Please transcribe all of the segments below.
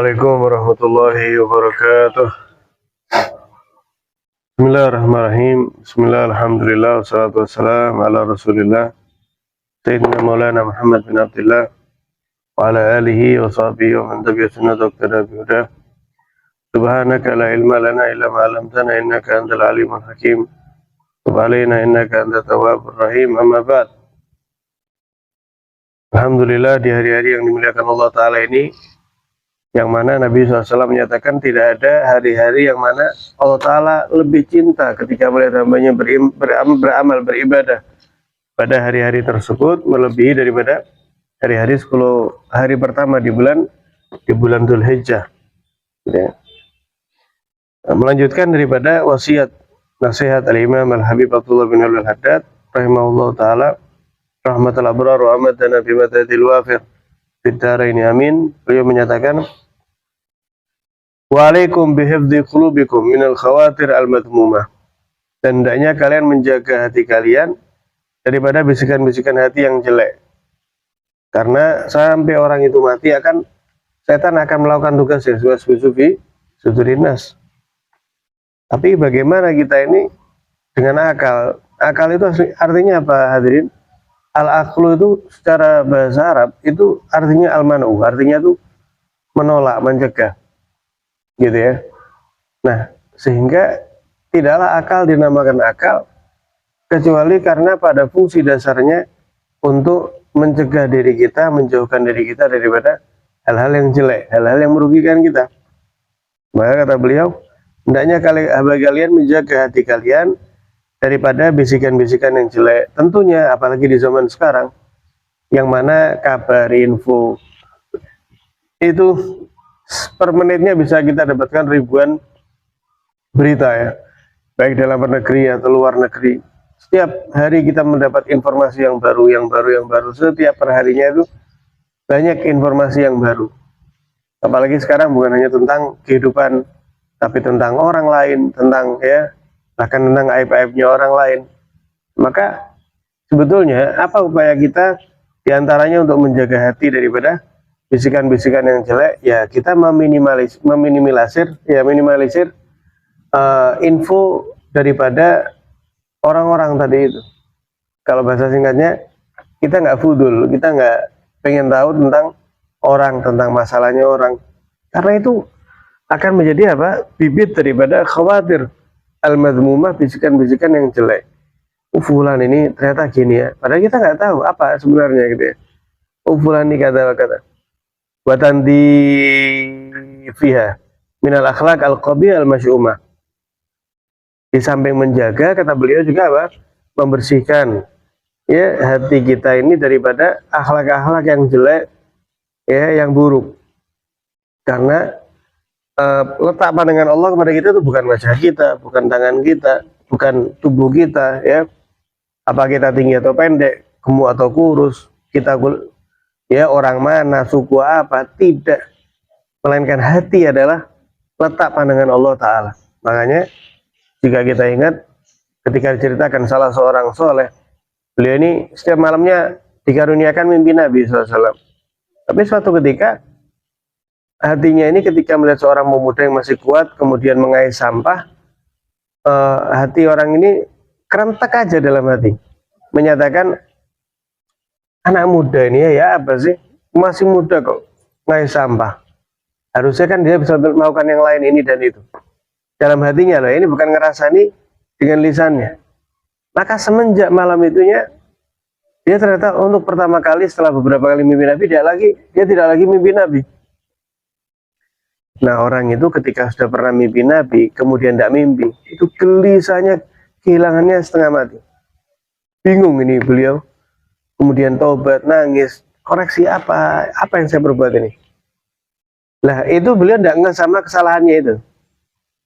Assalamualaikum warahmatullahi wabarakatuh. Bismillahirrahmanirrahim. Bismillah, alhamdulillah, wassalatu wassalamu ala rasulillah Sayyidina Maulana Muhammad bin Abdullah wa ala alihi wa sahbihi wa man tabi'a sunnata wa iqtada bihudah. Subhanaka la ilma lana illa ma 'allamtana innaka antal alimul hakim. Tub 'alaina innaka antat tawwabur rahim. Amma ba'd. Alhamdulillah, di hari-hari yang dimuliakan Allah Ta'ala ini, yang mana Nabi SAW menyatakan tidak ada hari-hari yang mana Allah Ta'ala lebih cinta ketika melihat hambanya beramal, beribadah pada hari-hari tersebut melebihi daripada hari-hari 10 hari pertama di bulan Dzulhijjah. Ya. Melanjutkan daripada wasiat nasihat Al-Imam Al-Habib Abdullah bin Al-Haddad rahimahullah ta'ala, rahmatul abrar wa amadana bimadadil wafir fitaraini amin. Beliau menyatakan, wa'alaikum bihifdhi qulubikum minal khawatir al-madmumah. Dan hendaknya kalian menjaga hati kalian daripada bisikan-bisikan hati yang jelek. Karena sampai orang itu mati setan akan melakukan tugas sufi sudurinas. Tapi bagaimana kita ini dengan akal? Akal itu artinya apa, hadirin? Al-aqlu itu secara bahasa Arab itu artinya al-man'u, artinya itu menolak, mencegah, gitu ya. Nah, sehingga tidaklah akal dinamakan akal kecuali karena pada fungsi dasarnya untuk mencegah diri kita, menjauhkan diri kita daripada hal-hal yang jelek, hal-hal yang merugikan kita. Maka kata beliau, hendaknya kalian menjaga hati kalian daripada bisikan-bisikan yang jelek. Tentunya apalagi di zaman sekarang yang mana kabar, info itu per menitnya bisa kita dapatkan ribuan berita ya, baik dalam negeri atau luar negeri. Setiap hari kita mendapat informasi yang baru. Setiap perharinya itu banyak informasi yang baru. Apalagi sekarang bukan hanya tentang kehidupan, tapi tentang orang lain, bahkan tentang aib-aibnya orang lain. Maka sebetulnya apa upaya kita diantaranya untuk menjaga hati daripada bisikan-bisikan yang jelek? Ya kita meminimalisir info daripada orang-orang tadi itu. Kalau bahasa singkatnya, kita nggak fudul, kita nggak pengen tahu tentang orang, tentang masalahnya orang. Karena itu akan menjadi bibit daripada khawatir al-madmumah, bisikan-bisikan yang jelek. Fulan ini ternyata gini ya, padahal kita nggak tahu apa sebenarnya gitu ya. Fulan ini kata-kata watanti fiha minal akhlaq al-qabih al-masyumah. Di samping menjaga, kata beliau juga membersihkan ya hati kita ini daripada akhlak-akhlak yang jelek ya, yang buruk. Karena letak pandangan Allah kepada kita itu bukan wajah kita, bukan tangan kita, bukan tubuh kita ya. Apa kita tinggi atau pendek, gemuk atau kurus, kita ya orang mana, suku apa, tidak. Melainkan hati adalah letak pandangan Allah Ta'ala. Makanya jika kita ingat ketika diceritakan salah seorang soleh, beliau ini setiap malamnya dikaruniakan mimpi Nabi SAW. Tapi suatu ketika hatinya ini ketika melihat seorang pemuda yang masih kuat kemudian mengais sampah, hati orang ini kerentak aja dalam hati, menyatakan, anak muda ini ya apa sih, masih muda kok ngais sampah, harusnya kan dia bisa melakukan yang lain ini dan itu. Dalam hatinya loh, ini bukan ngerasani dengan lisannya. Maka semenjak malam itunya, dia ternyata untuk pertama kali setelah beberapa kali mimpi Nabi, dia tidak lagi mimpi Nabi. Nah, orang itu ketika sudah pernah mimpi Nabi, kemudian tidak mimpi, itu gelisahnya, kehilangannya setengah mati. Bingung ini beliau, kemudian taubat, nangis, koreksi apa yang saya perbuat ini. Lah, itu beliau tidak ngeh sama kesalahannya itu.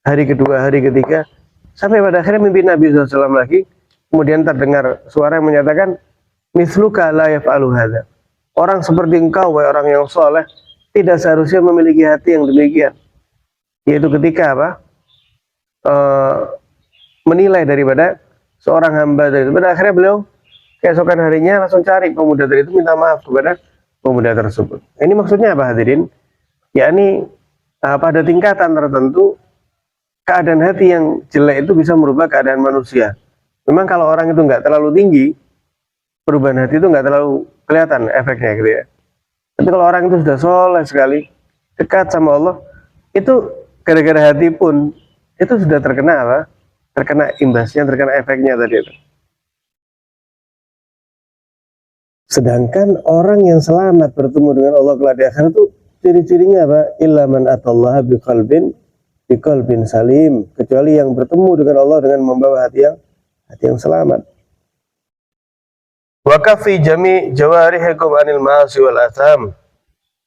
Hari kedua, hari ketiga, sampai pada akhirnya mimpi Nabi SAW lagi, kemudian terdengar suara yang menyatakan, misluka la yaf'alu hadza. Orang seperti engkau, wahai orang yang soleh, tidak seharusnya memiliki hati yang demikian. Yaitu ketika menilai daripada seorang hamba dari itu. Pada akhirnya beliau keesokan harinya langsung cari pemuda tadi itu, minta maaf kepada pemuda tersebut. Ini maksudnya apa hadirin? Yakni pada tingkatan tertentu keadaan hati yang jelek itu bisa merubah keadaan manusia. Memang kalau orang itu nggak terlalu tinggi, perubahan hati itu nggak terlalu kelihatan efeknya gitu ya. Tapi kalau orang itu sudah soleh sekali, dekat sama Allah, itu gara-gara hati pun itu sudah terkena apa? Terkena imbasnya, terkena efeknya tadi itu. Sedangkan orang yang selamat bertemu dengan Allah kelak di akhirat itu ciri-cirinya apa? Illa man atallaha biqalbin salim, kecuali yang bertemu dengan Allah dengan membawa hati yang selamat. Wa kafi jami jawarihikum anil ma'asi wal atham,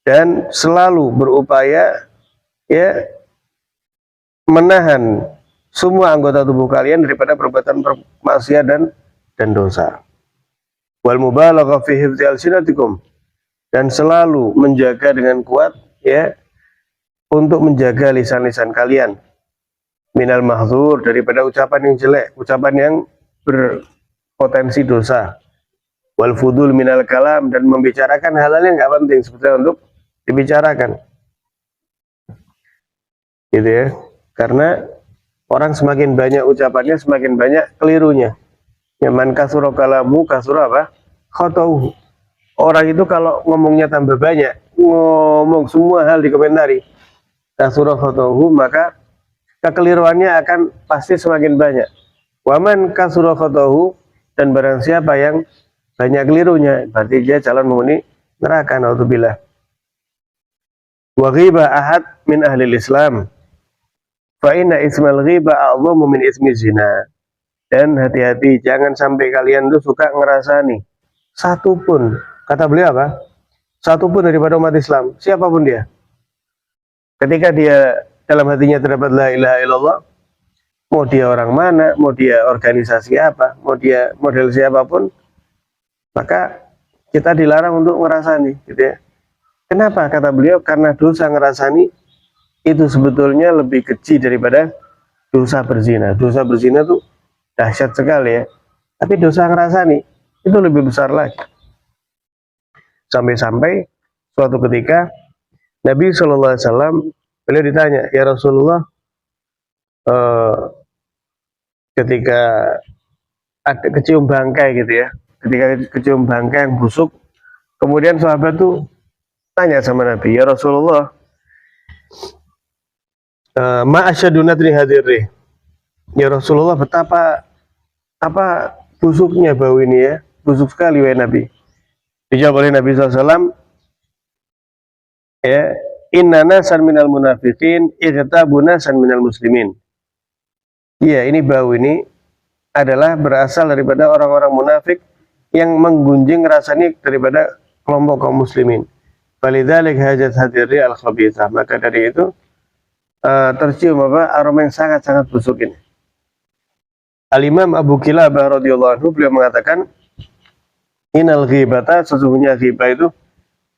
dan selalu berupaya ya menahan semua anggota tubuh kalian daripada perbuatan maksiat dan dosa. Wal mubalagha fi hifdzi alsinatikum, dan selalu menjaga dengan kuat ya untuk menjaga lisan-lisan kalian minal mahdzur, daripada ucapan yang jelek, ucapan yang berpotensi dosa. Wal fudul minal kalam, dan membicarakan hal-hal yang nggak penting sebetulnya untuk dibicarakan. Gitu ya. Karena orang semakin banyak ucapannya, semakin banyak kelirunya. Yaman kasura kalamu kasura apa? Khotauhu. Orang itu kalau ngomongnya tambah banyak, ngomong semua hal dikomentari, kasura khotauhu, maka kekeliruannya akan pasti semakin banyak. Waman kasura khotauhu, dan barang siapa yang banyak kelirunya, berarti dia calon penghuni neraka, naudzubillah. Wa ghiba ahad min ahli Islam, fa inna ismal ghiba a'dhamu min ismi zina. Dan hati-hati, jangan sampai kalian tuh suka ngerasani satu pun, kata beliau apa? Satu pun daripada umat Islam, siapapun dia. Ketika dia dalam hatinya terdapat la ilaha illallah, mau dia orang mana, mau dia organisasi apa, mau dia model siapapun, maka kita dilarang untuk ngerasani, gitu ya. Kenapa? Kata beliau, karena dosa ngerasani itu sebetulnya lebih kecil daripada dosa berzina. Dosa berzina tuh dahsyat sekali ya. Tapi dosa ngerasani itu lebih besar lagi. Sampai-sampai suatu ketika Nabi SAW beliau ditanya, ya Rasulullah, ketika ada kecium bangkai gitu ya, ketika kecium bangkai yang busuk, kemudian sahabat tuh tanya sama Nabi, ya Rasulullah, ma asyadu nadri hadirri, ya Rasulullah, betapa busuknya bau ini ya, busuk sekali wahai Nabi. Dijawab oleh Nabi SAW, ya, inna nasan minal munafiqin ightabu nasan minal muslimin. Iya, ini bau ini adalah berasal daripada orang-orang munafik yang menggunjing rasanya daripada kelompok kaum muslimin. Walidzalik hajat hadiri al-khabithah. Maka dari itu tercium aroma yang sangat-sangat busuk ini. Al-Imam Abu Kilabah radhiyallahu anhu beliau mengatakan, innal ghibata, sesungguhnya ghibah itu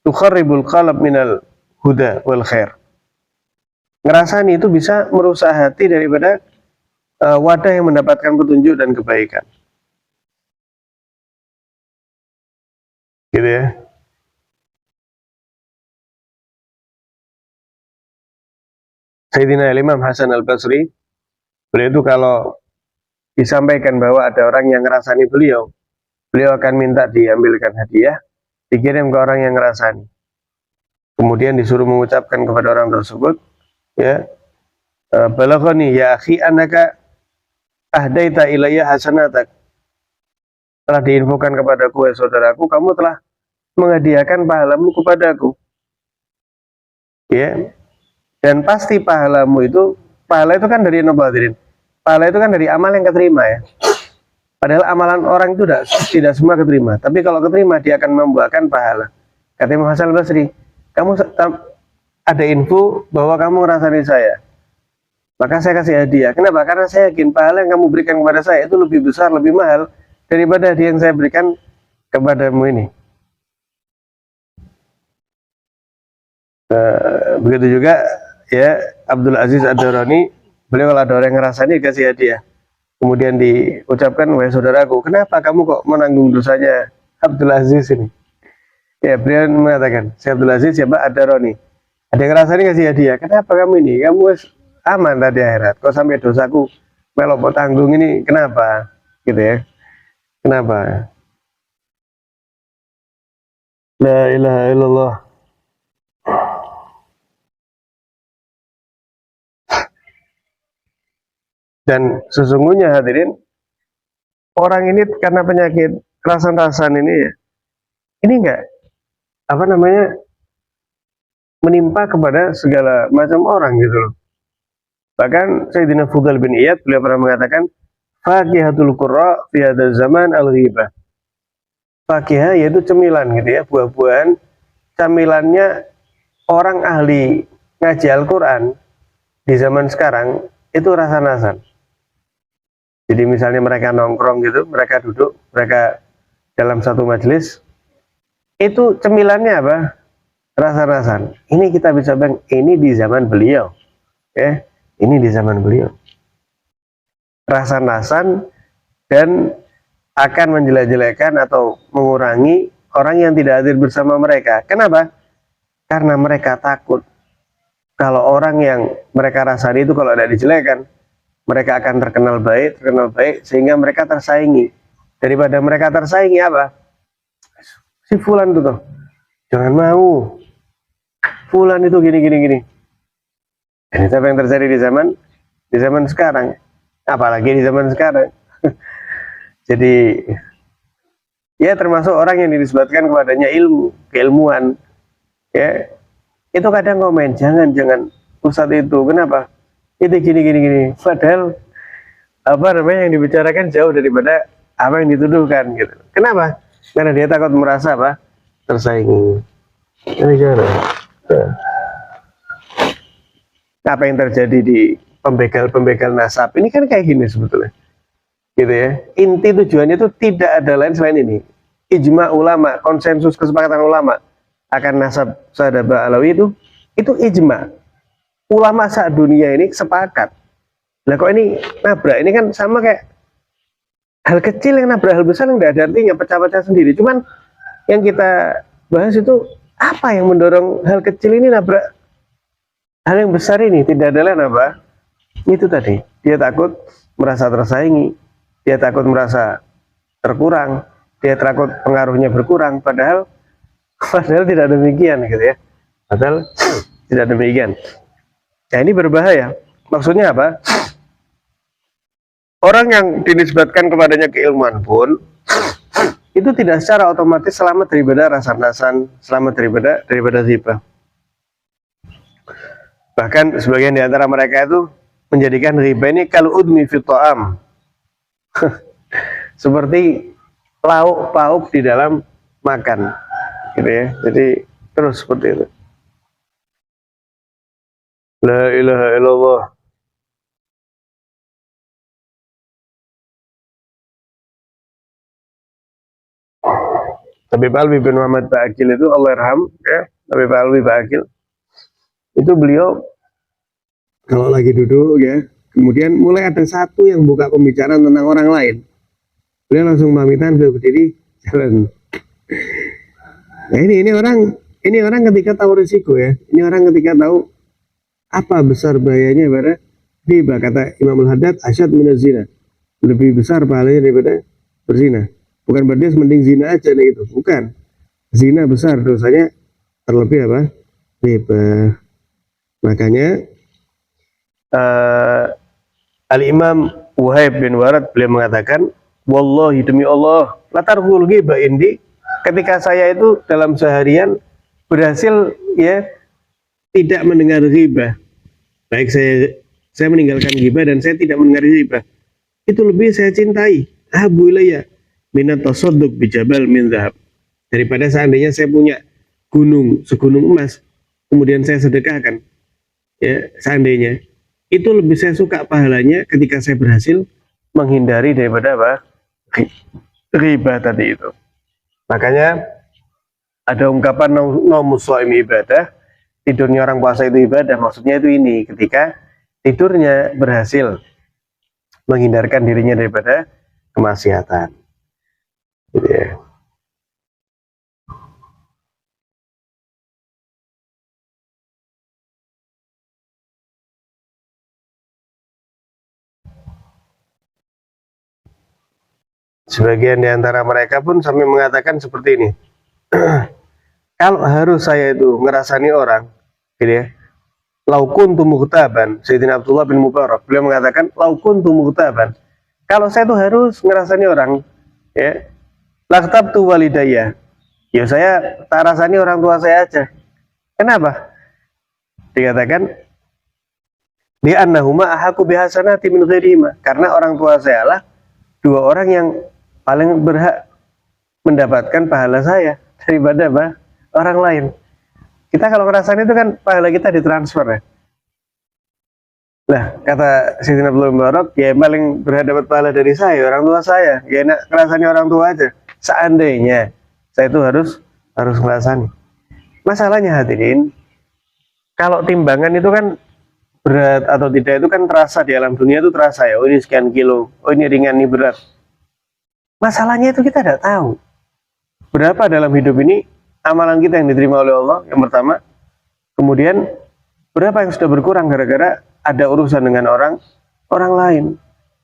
tukharribul qalb minal huda wal khair. Ngerasani itu bisa merusak hati daripada wadah yang mendapatkan petunjuk dan kebaikan. Gitu ya. Sayyidina Imam Hasan Al-Basri, beliau itu kalau disampaikan bahwa ada orang yang ngerasani beliau akan minta diambilkan hadiah, dikirim ke orang yang ngerasani. Kemudian disuruh mengucapkan kepada orang tersebut, ya, balaghani ya akhi annaka ahdaita ilayya hasanatak. Telah diinfokan kepadaku, ya saudaraku, kamu telah menghadiahkan pahalamu kepadaku. Ya. Dan pasti pahalamu itu, pahala itu kan dari nabadirin. Pahala itu kan dari amal yang keterima ya. Padahal amalan orang itu tidak semua keterima. Tapi kalau keterima dia akan membuahkan pahala. Kata Imam Hasan Al-Basri, kamu ada info bahwa kamu ngerasani saya, maka saya kasih hadiah. Kenapa? Karena saya yakin pahala yang kamu berikan kepada saya itu lebih besar, lebih mahal daripada hadiah yang saya berikan kepadamu ini. Begitu juga ya Abdul Aziz Ad-Darani, beliau kalau ada orang yang ngerasani kasih hadiah. Kemudian diucapkan, wahai saudaraku, kenapa kamu kok menanggung dosanya Abdul Aziz ini? Ya, beliau mengatakan, si Abdul Aziz siapa? Ad-Darani. Ada yang rasanya ngasih hadiah, kenapa kamu ini? Kamu aman tadi akhirat. Kok sampai dosaku melopot tanggung ini, kenapa? Gitu ya. Kenapa? La ilaha illallah. Dan sesungguhnya hadirin, orang ini karena penyakit rasan-rasan ini ya, ini enggak apa namanya menimpa kepada segala macam orang gitu loh. Bahkan Sayyidina Fudhal bin Iyad beliau pernah mengatakan, fakihatul qurra fi hadzal zaman al-ghibah. Fakihah yaitu cemilan gitu ya, buah-buahan camilannya orang ahli ngaji Al-Qur'an di zaman sekarang itu rasan-rasan. Jadi misalnya mereka nongkrong gitu, mereka duduk, mereka dalam satu majelis, itu cemilannya apa? Rasa-rasan. Ini kita bisa bilang, ini di zaman beliau. Ya, ini di zaman beliau. Rasa-rasan dan akan menjelek-jelekan atau mengurangi orang yang tidak hadir bersama mereka. Kenapa? Karena mereka takut kalau orang yang mereka rasani itu kalau tidak dijelekan, mereka akan terkenal baik, sehingga mereka tersaingi. Daripada mereka tersaingi apa? Si Fulan itu tuh, jangan mau. Fulan itu gini. Dan itu apa yang terjadi di zaman sekarang. Apalagi di zaman sekarang. Jadi ya termasuk orang yang dinisbatkan kepadanya ilmu, keilmuan. Ya, itu kadang komen, jangan Ustadz itu. Kenapa? Itu gini. Padahal apa namanya yang dibicarakan jauh daripada apa yang dituduhkan gitu. Kenapa? Karena dia takut merasa apa? Tersaingi. Ini cara. Apa yang terjadi di pembegal nasab ini kan kayak gini sebetulnya. Gitu ya. Inti tujuannya itu tidak ada lain selain ini. Ijma ulama, konsensus kesepakatan ulama akan nasab Sahabat Alawi itu ijma. Ulama saat dunia ini sepakat. Lah kok ini nabrak? Ini kan sama kayak hal kecil yang nabrak hal besar yang tidak ada artinya, pecah-pecah sendiri. Cuman yang kita bahas itu apa yang mendorong hal kecil ini nabrak hal yang besar ini? Tidak ada lain apa? Itu tadi, dia takut merasa tersaingi, dia takut merasa terkurang, dia takut pengaruhnya berkurang, padahal tidak demikian gitu ya. Padahal tidak demikian. Nah ini berbahaya. Maksudnya apa? Orang yang dinisbatkan kepadanya keilmuan pun itu tidak secara otomatis selamat daripada rasan-rasan, selamat daripada ghibah. Bahkan sebagian di antara mereka itu menjadikan ghibah ini kalau udmi fi ta'am. Seperti lauk pauk di dalam makan. Gitu ya. Jadi terus seperti itu. La ilaha illallah. Habib Alwi bin Muhammad Ba'akil itu Allah irham ya, Habib Alwi Ba'akil itu beliau kalau lagi duduk ya, kemudian mulai ada satu yang buka pembicaraan tentang orang lain, beliau langsung pamitan, beliau berdiri jalan. Nah ini orang ketika tahu risiko ya, ini orang ketika tahu apa besar bahayanya pada riba, kata Imam Al-Haddad, asyad minaz zina, lebih besar pahalanya daripada berzina. Bukan berarti mending zina aja nih itu, bukan. Zina besar dosanya, terlebih apa? Riba. Makanya Al-Imam Wahib bin Warad beliau mengatakan, wallahi demi Allah, latarhul ghibah indi, ketika saya itu dalam seharian berhasil ya tidak mendengar ghibah, baik saya meninggalkan ghibah dan saya tidak mendengar ghibah, itu lebih saya cintai abu ilayya minat tasadduk bijabal min zahab, daripada seandainya saya punya segunung emas kemudian saya sedekahkan ya, seandainya itu lebih saya suka pahalanya ketika saya berhasil menghindari daripada apa? Riba tadi itu. Makanya ada ungkapan naumus shaim ibadah, tidurnya orang puasa itu ibadah, maksudnya itu ini, ketika tidurnya berhasil menghindarkan dirinya daripada kemaksiatan. Gitu ya. Sebagian di antara mereka pun sampai mengatakan seperti ini. Kalau harus saya itu ngerasani orang, gitu ya. Laukun mughtaban, Sayyidina Abdullah bin Mubarak, beliau mengatakan laukun mughtaban. Kalau saya itu harus ngerasani orang, ya, laktabtu walidayya. Ya saya tak rasani orang tua saya aja. Kenapa? Dikatakan di annahuma ahaku bihasanati min ghairihima. Karena orang tua saya lah dua orang yang paling berhak mendapatkan pahala saya daripada apa? Orang lain. Kita kalau ngerasain itu kan pahala kita ditransfer ya. Lah kata Sayyidina Abdullah bin Mubarak, ya paling berhak dapat pahala dari saya, orang tua saya. Ya enak ngerasani orang tua aja. Seandainya saya itu harus ngerasani. Masalahnya hadirin, kalau timbangan itu kan berat atau tidak itu kan terasa di alam dunia itu terasa ya. Oh ini sekian kilo, oh ini ringan, ini berat. Masalahnya itu kita tidak tahu berapa dalam hidup ini amalan kita yang diterima oleh Allah yang pertama, kemudian berapa yang sudah berkurang gara-gara ada urusan dengan orang lain.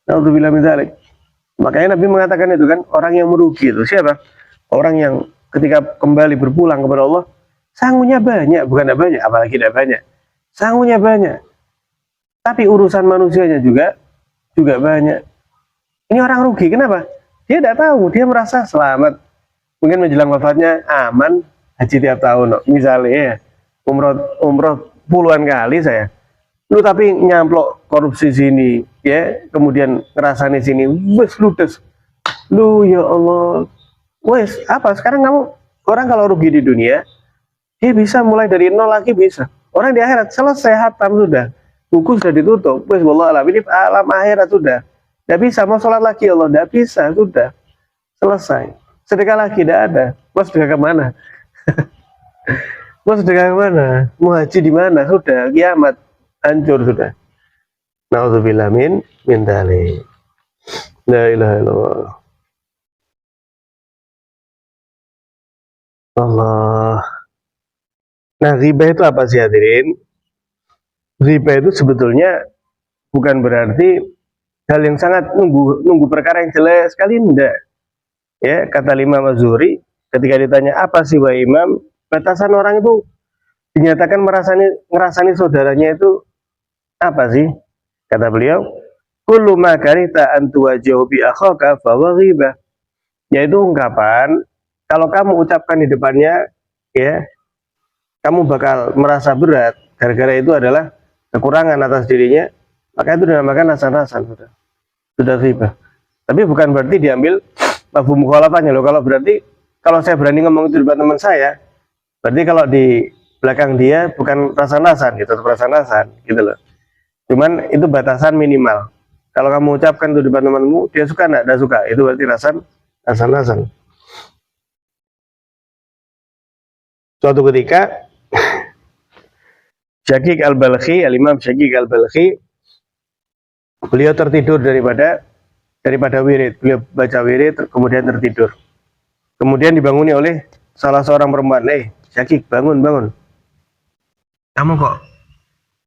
Naudzubillah min dzalik. Makanya Nabi mengatakan itu kan, orang yang merugi itu siapa? Orang yang ketika kembali berpulang kepada Allah sangunya banyak, bukan tidak banyak, apalagi tidak banyak, sangunya banyak, tapi urusan manusianya juga banyak. Ini orang rugi, kenapa? Dia tidak tahu, dia merasa selamat, mungkin menjelang wafatnya aman, haji tiap tahun, misalnya ya, umroh puluhan kali saya, lu tapi nyamplok korupsi sini, ya, kemudian ngerasani sini, wes ludes, lu ya Allah, wes apa? Sekarang kamu orang kalau rugi di dunia, dia bisa mulai dari nol lagi bisa. Orang di akhirat selesai hatam sudah, buku sudah ditutup, wes wallah alam, ini alam akhirat sudah. Tidak bisa, mau sholat lagi Allah, tidak bisa, sudah selesai. Sedekah lagi tidak ada, mau sedekah kemana? Mau sedekah kemana? Mau haji di mana? Sudah kiamat, hancur sudah. Nauzubillah min dzalik. La ilaha illallah. Allah. Nah, ghibah itu apa sih hadirin? Ghibah itu sebetulnya bukan berarti hal yang sangat nunggu perkara yang jelas sekali, enggak. Ya, kata Imam Az-Zuhri ketika ditanya apa sih wahai Imam, batasan orang itu dinyatakan ngerasani saudaranya itu apa sih? Kata beliau, kullu ma karita an tuwajihu bi akhaka fa ghibah. Yaitu ungkapan kalau kamu ucapkan di depannya, ya, kamu bakal merasa berat gara-gara itu adalah kekurangan atas dirinya, maka itu dinamakan hasan-hasan, sudah ghibah. Tapi bukan berarti diambil mafhum mukhalafahnya loh. Kalau berarti kalau saya berani ngomong itu di depan teman saya, berarti kalau di belakang dia bukan rasan-rasan gitu, rasan-rasan gitu loh. Cuman itu batasan minimal. Kalau kamu ucapkan itu di depan temanmu, dia suka enggak suka, itu berarti rasan-rasan. Suatu ketika Syaqiq al-Balkhi, al-Imam Syaqiq al-Balkhi, beliau tertidur daripada wirid. Beliau baca wirid, kemudian tertidur. Kemudian dibanguni oleh salah seorang perempuan. Syaqiq, bangun. Kamu kok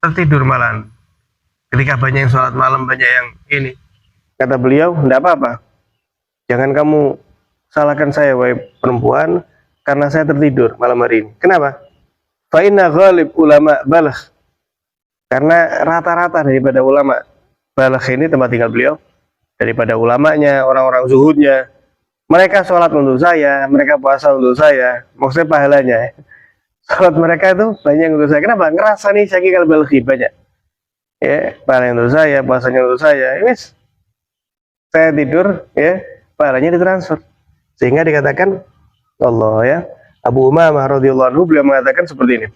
tertidur malam? Ketika banyak yang sholat malam, banyak yang ini. Kata beliau, enggak apa-apa. Jangan kamu salahkan saya, wahai perempuan, karena saya tertidur malam hari ini. Kenapa? Fa inna ghalib ulama balagh. Karena rata-rata daripada ulama balagh ini tempat tinggal beliau, daripada ulamanya, orang-orang zuhudnya, mereka sholat untuk saya, mereka puasa untuk saya, maksudnya pahalanya. Sholat mereka itu banyak untuk saya. Kenapa? Ngerasa nih Syaqiq al-Balkhi banyak. Ya, pahalanya untuk saya, puasanya untuk saya. Yes. Saya tidur, ya, pahalanya ditransfer. Sehingga dikatakan Allah, ya. Abu Umamah radhiyallahu anhu beliau mengatakan seperti ini.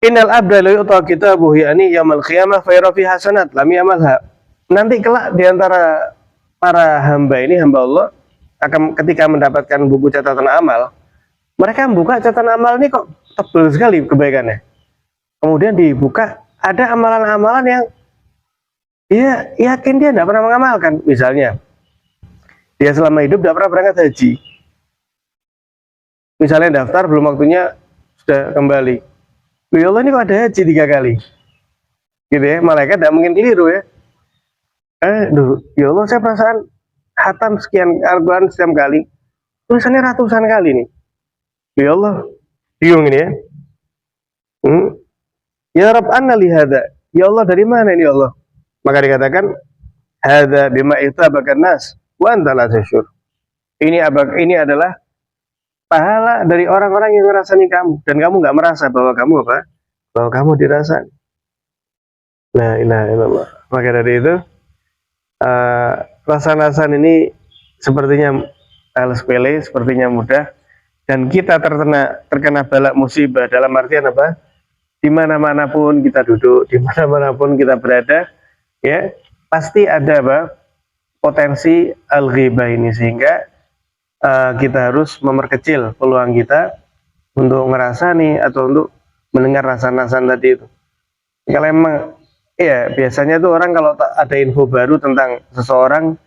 Innal abda la yu'ta kitabuhu yani yaumil qiyamah fa yara fi hasanat lam yamalha. Nanti kelak di antara para hamba ini, hamba Allah, akan ketika mendapatkan buku catatan amal, mereka membuka catatan amal ini kok tebal sekali kebaikannya. Kemudian dibuka, ada amalan-amalan yang dia yakin dia tidak pernah mengamalkan. Misalnya, dia selama hidup tidak pernah berangkat haji. Misalnya daftar, belum waktunya, sudah kembali. Ya Allah, ini kok ada haji 3 kali. Gitu ya, malaikat tidak mungkin keliru ya. Ya Allah, saya perasaan hatam sekian Al-Quran setiap kali, tulisannya ratusan kali nih. Ya Allah, bingung ini ya. Ya Rabb anna li hadza. Ya Allah, dari mana ini ya Allah? Maka dikatakan hadza bima itabakan nas wa anta la tashur. Ini adalah pahala dari orang-orang yang merasani kamu dan kamu nggak merasa bahwa kamu apa? Bahwa kamu dirasa. La ilaha illallah. Maka dari itu rasan-rasan ini sepertinya hal sepele, sepertinya mudah, dan kita terkena balak musibah dalam artian apa? Di mana-mana pun kita duduk, di mana-mana pun kita berada, ya pasti ada apa? Potensi al-ghibah ini, sehingga kita harus memperkecil peluang kita untuk ngerasani atau untuk mendengar rasan-rasan tadi itu. Kalau emang ya biasanya tuh orang kalau ada info baru tentang seseorang,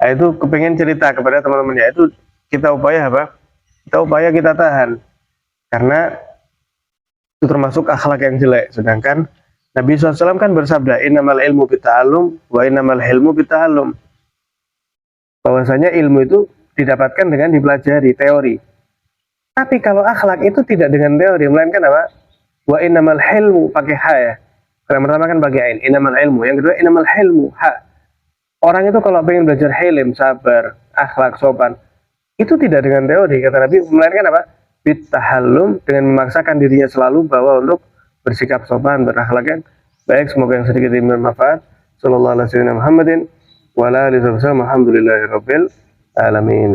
itu kepengen cerita kepada teman-temannya, itu kita upaya apa? Kita tahan, karena itu termasuk akhlak yang jelek. Sedangkan Nabi SAW kan bersabda, innamal ilmu bita'allum wa innamal hilmu bita'allum. Bahwasanya ilmu itu didapatkan dengan dipelajari teori. Tapi kalau akhlak itu tidak dengan teori, melainkan apa? Wa innamal hilmu, pakai ha ya. Yang pertama kan pakai ain, innamal ilmu. Yang kedua innamal hilmu, ha. Orang itu kalau pengen belajar hilm, sabar, akhlak, sopan, itu tidak dengan teori, kata Nabi, melainkan apa? Bitahallum, dengan memaksakan dirinya selalu bahwa untuk bersikap sopan, berakhlak yang baik. Semoga yang sedikit ini bermanfaat. Sallallahu alaihi wasallam Muhammadin wa ala alihi wasallam. Alhamdulillahirabbil alamin.